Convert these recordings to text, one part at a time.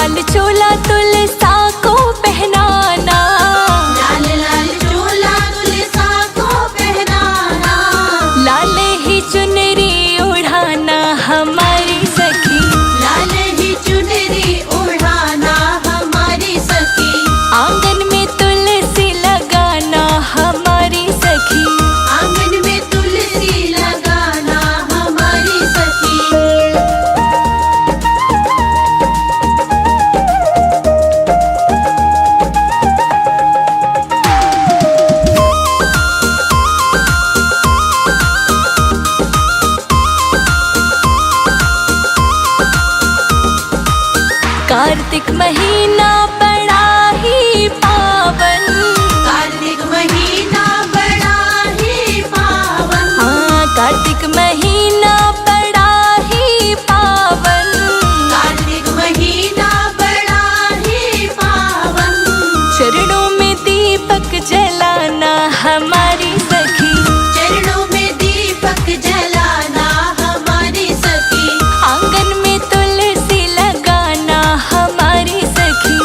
लाल चोला तुलसा को पहनाना, लाल लाल चोला तुलसा को पहनाना, लाल ही चुनरी ओढ़ाना हमारी सखी, लाल ही चुनरी ओढ़ाना हमारी सखी, आंगन में तुलसी लगाना हमारी सखी, आंगन में तुलसी लगाना हमारी सखी। कार्तिक महीना बड़ा ही पावन, कार्तिक महीना बड़ा ही पावन, हाँ कार्तिक महीना बड़ा ही पावन, कार्तिक महीना बड़ा ही पावन, चरणों में दीपक जलाना हमारी सखी, चरणों में दीपक जलाना हमारी सखी, आंगन में तुलसी लगाना हमारी सखी,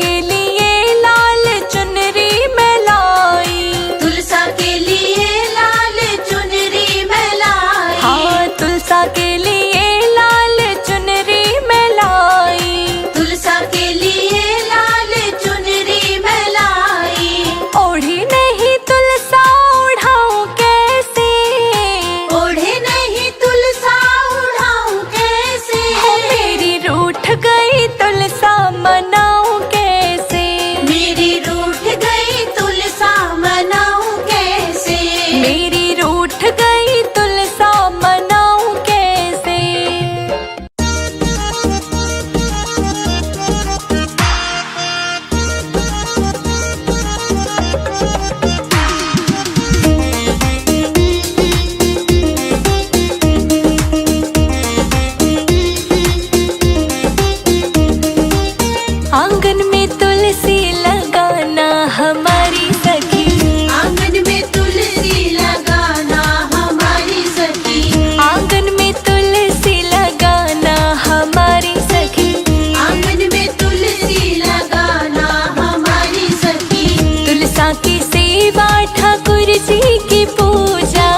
के लिए लाल चुनरी मैं लाई। तुलसा के लिए लाल चुनरी मैं लाई। हाँ तुलसा के लिए लाल चुनरी मैं लाई। तुलसा के लिए लाल चुनरी मैं लाई। ओढ़ी नहीं तुलसा उड़ाऊं कैसे, ओढ़े नहीं तुलसा उड़ाऊं कैसे। हो मेरी रूठ गई तुलसा मनाऊं कैसे। मेरी रूठ गई तुलसा मनाऊं कैसे। मेरी रूठ गई तुलसा मनाऊं कैसे। आंगन में तुलसी लगाना हमारी सखी। आंगन में तुलसी लगाना हमारी सखी। आंगन में तुलसी लगाना हमारी सखी। आंगन में तुलसी लगाना हमारी सखी। तुलसा की सेवा ठाकुर जी की पूजा।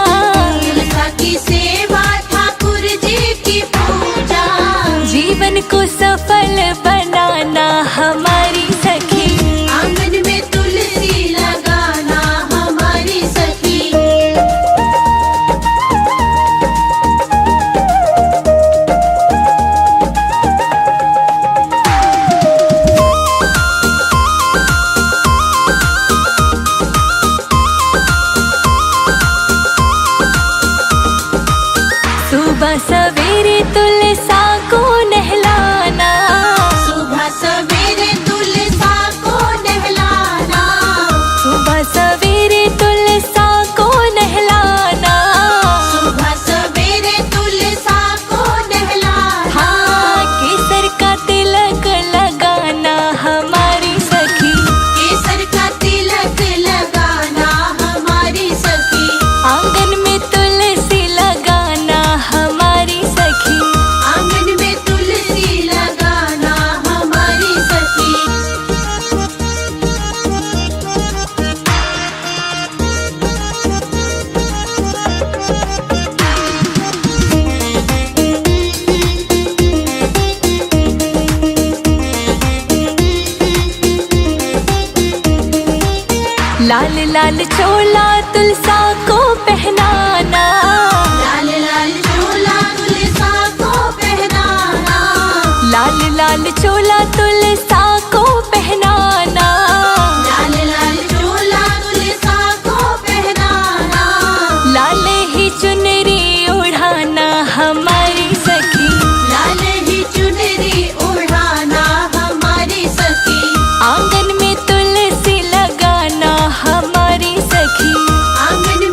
तुलसा की सेवा ठाकुर जी की पूजा। जीवन को सफल बनाना हमारी सखी। आंगन में तुलसी लगाना हमारी सखी। सुबह सवेरे तुलसा को नहलाना। सुबह सवेरे तुलसा को नहलाना। सुबह सवेरे तुलसा को नहलाना। सुबह सवेरे तुलसा को नहलाना। हाँ केसर का तिलक लगाना हमारी सखी। केसर का तिलक लगाना हमारी सखी। आंगन में तुलसी लगाना हमारी सखी। आंगन में तुलसी लगाना हमारी सखी। लाल लाल चोला तुलसा को पहनाना। लाल लाल चोला तुलसा को पहनाना। लाल लाल चोला तुलसा को पहनाना। लाल लाल चोला तुलसा को पहनाना। लाल ही चुनरी उड़ाना हमारी सखी। लाल ही चुनरी उड़ाना हमारी सखी। आंगन में तुलसी लगाना हमारी सखी। आंगन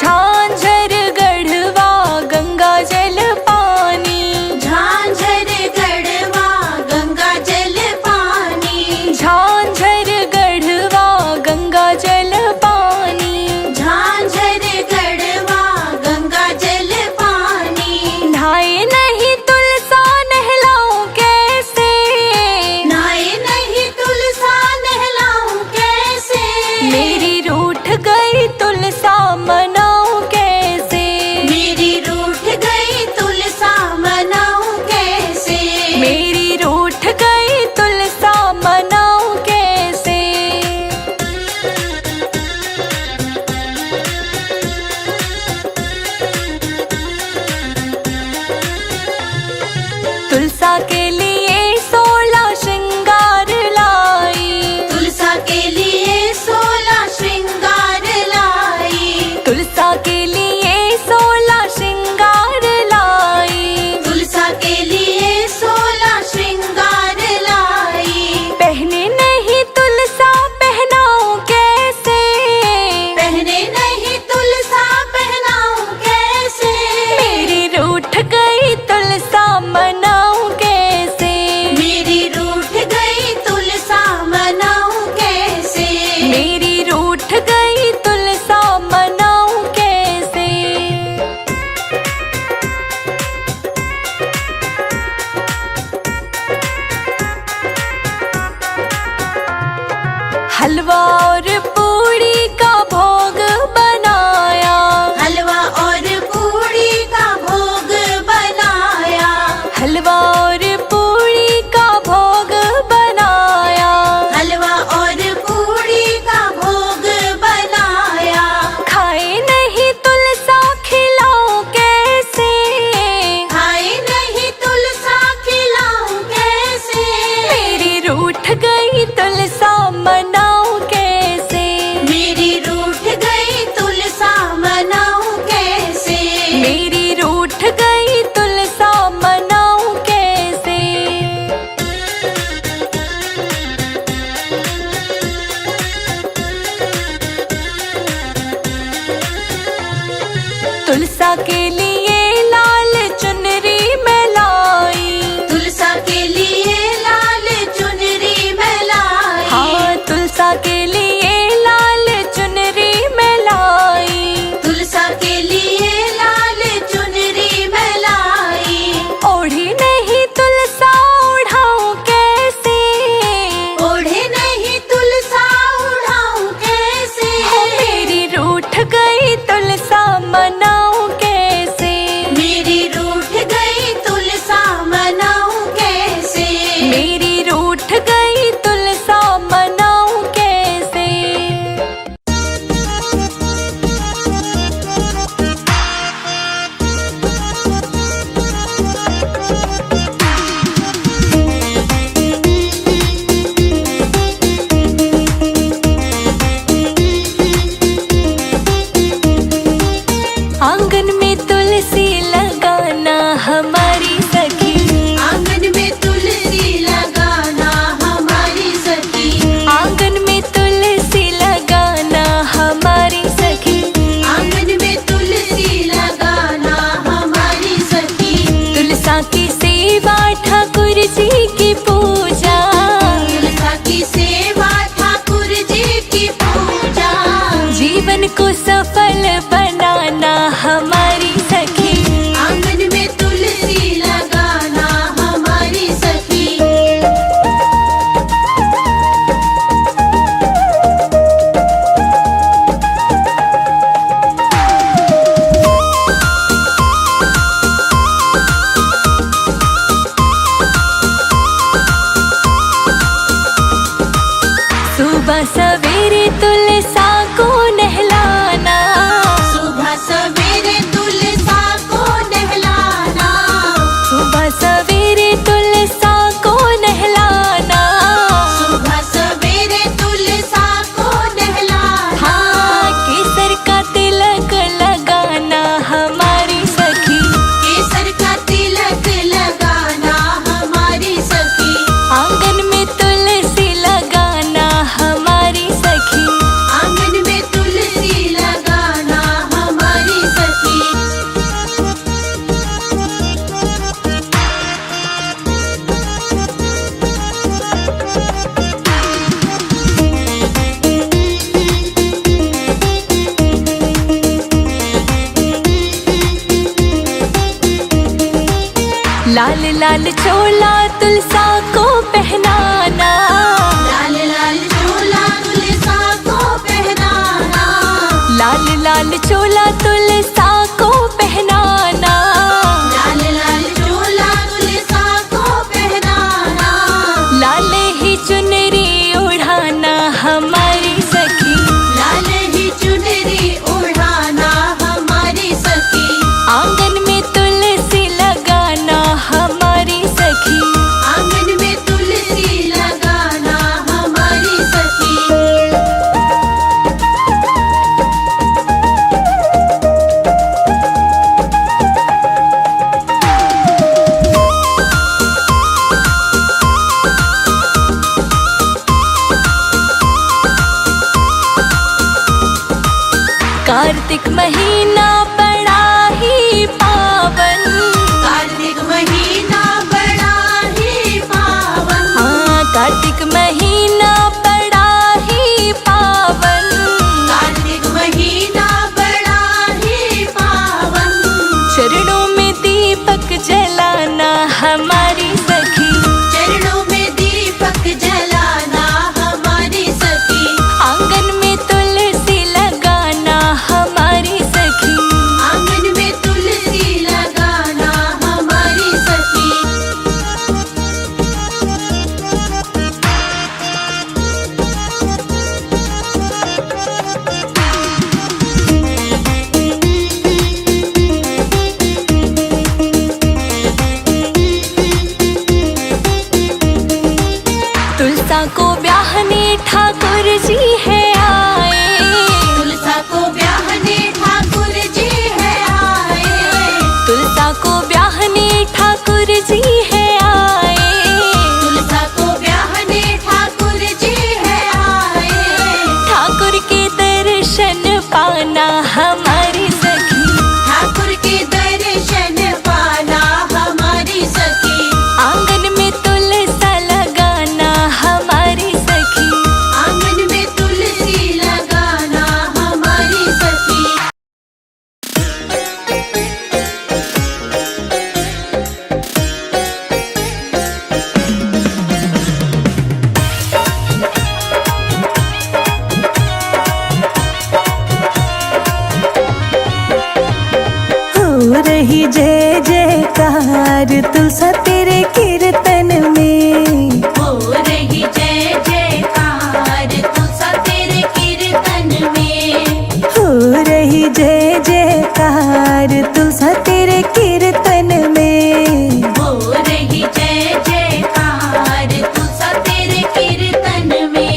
झांझर गढ़वा गंगा जल पानी, झांझर गढ़वा गंगा जल पानी, झांझर गढ़वा गंगा जल पानी, झांझर गढ़वा गंगा जल पानी। नहाए नहीं तुलसा नहलाऊं कैसे, नहाए नहीं तुलसा नहलाऊं कैसे, मेरी रूठ गई तुलसा मनाऊं कैसे, मेरी रूठ गई तुलसा मनाऊं कैसे, मेरी रूठ गई तुलसा मनाऊं कैसे। तुलसा के लिए 16 श्रृंगार लाई, तुलसा के लिए 16 श्रृंगार लाई, तुलसा के लिए 16 श्रृंगार लाई, तुलसा के लिए 16 श्रृंगार लाई। पहने नहीं तुलसा पहनाऊं कैसे, पहने नहीं तुलसा पहनाऊं कैसे, मेरी रूठ गई तुलसा मनाऊं कैसे, मेरी रूठ गई तुलसा मनाऊं कैसे, मेरी रूठ गई तुलसा मनाऊं कैसे। हलवा और पूड़ी का भोग बनाया, हलवा और पूड़ी का भोग बनाया, हलवा और पूड़ी का भोग बनाया, हलवा और पूड़ी का भोग बनाया। खाए नहीं तुलसा खिलाऊं कैसे, खाए नहीं तुलसा खिलाऊं कैसे, मेरी रूठ गई तुलसा मनाऊं कैसे, मेरी रूठ गई तुलसा मनाऊं कैसे, मेरी रूठ गई तुलसा मनाऊं कैसे। तुलसा के लिए लाल चुनरी मैं लाई, तुलसा के लिए लाल चुनरी मैं लाई, हाँ तुलसा के लिए लाल चुनरी मैं लाई, तुलसा के लिए लाल चुनरी मैं लाई। ओढ़ी नहीं तुलसा उड़ाऊं कैसे, ओढ़े नहीं तुलसा उड़ाऊं कैसे, मेरी रूठ गई तुलसा मनाऊं कैसे, लाल लाल चोला तुलसा को पहनाना, लाल लाल चोला तुलसा को पहनाना, लाल लाल चोला तुलसा को पहनाना, लाल लाल चोला तुलसा को पहनाना, लाल ही चुनरी उड़ाना हमारी सखी, लाल ही चुनरी उड़ाना हमारी सखी, आंगन में तुलसी लगाना हमारी सखी, आंगन में तुलसी लगाना हमारी सखी। कार्तिक महीना बड़ा ही पावन, कार्तिक महीना बड़ा ही पावन, हाँ कार्तिक महीना बड़ा ही पावन, कार्तिक महीना बड़ा ही पावन, चरणों में दीपक जलाना हमारी सखी, चरणों में दीपक जलाना हमारी सखी, आंगन में तुलसी लगाना हमारी सखी, आंगन में तुलसी लगाना हमारी सखी। तुलसा को ब्याहने ठाकुर जी है आए, तुलसा को ब्याहने ठाकुर जी है आए, तुलसा को ब्याहने ठाकुर जी है आए, तुलसा को ब्याहने ठाकुर जी है आए, ठाकुर के दर्शन पाना हमारी सखी, ठाकुर के दर्शन पाना हमारी सखी, आंगन में तुलसा लगाना हमारी सखी, आंगन में तुलसी लगाना हमारी सखी। हो रही जय जयकार तुलसा तेरे कीर्तन में, हो रही जय जयकार तुलसा तेरे कीर्तन में, हो रही जय जयकार तुलसा तेरे कीर्तन में, हो रही जय जयकार तुलसा तेरे कीर्तन में।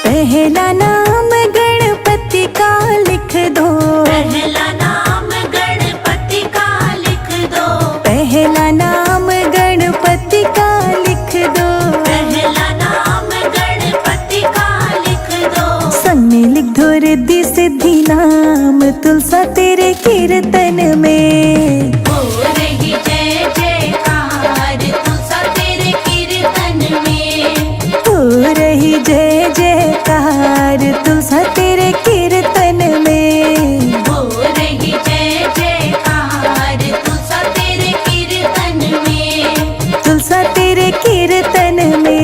पहला नाम गणपति का लिख दो, पहला नाम गणपति का लिख दो, पहला नाम गणपति का लिख दो, पहला नाम गणपति का लिख दो, संग में लिख दो रिद्धि सिद्धि नाम तुलसा तेरे कीर्तन में, हो रही जय जयकार तुलसा तेरे कीर्तन में, हो रही जय जयकार तुलसा तेरे कीर्तन में, हो रही जय जयकार तुलसा तेरे कीर्तन में, तुलसा तेरे कीर्तन में।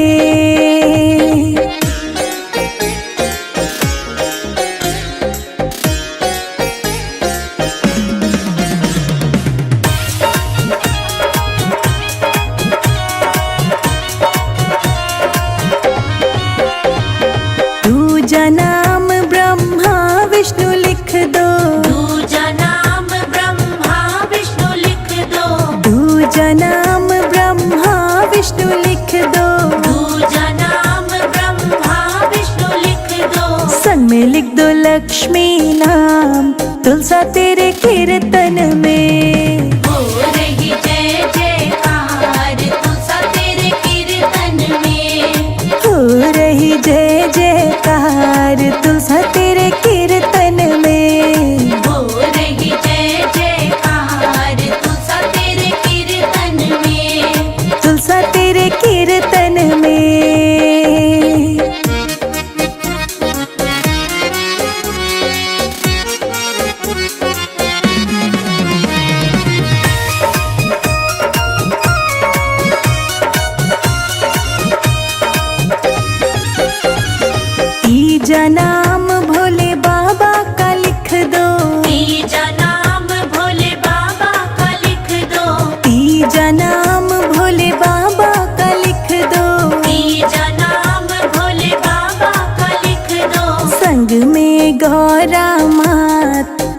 दूजा नाम ब्रह्मा विष्णु लिख दो, दूजा नाम ब्रह्मा विष्णु लिख दो, दूजा नाम ब्रह्मा विष्णु लिख दो, दूजा नाम ब्रह्मा विष्णु लिख दो, संग में लिख दो लक्ष्मी नाम तुलसा तेरे कीर्तन में, हो रही जय जयकार तुलसा तेरे कीर्तन में, हो रही जय जयकार तुलसा तेरे कीर्तन में, हो रही जय जयकार तुलसा तेरे कीर्तन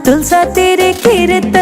तुलसा तेरे कीर्तन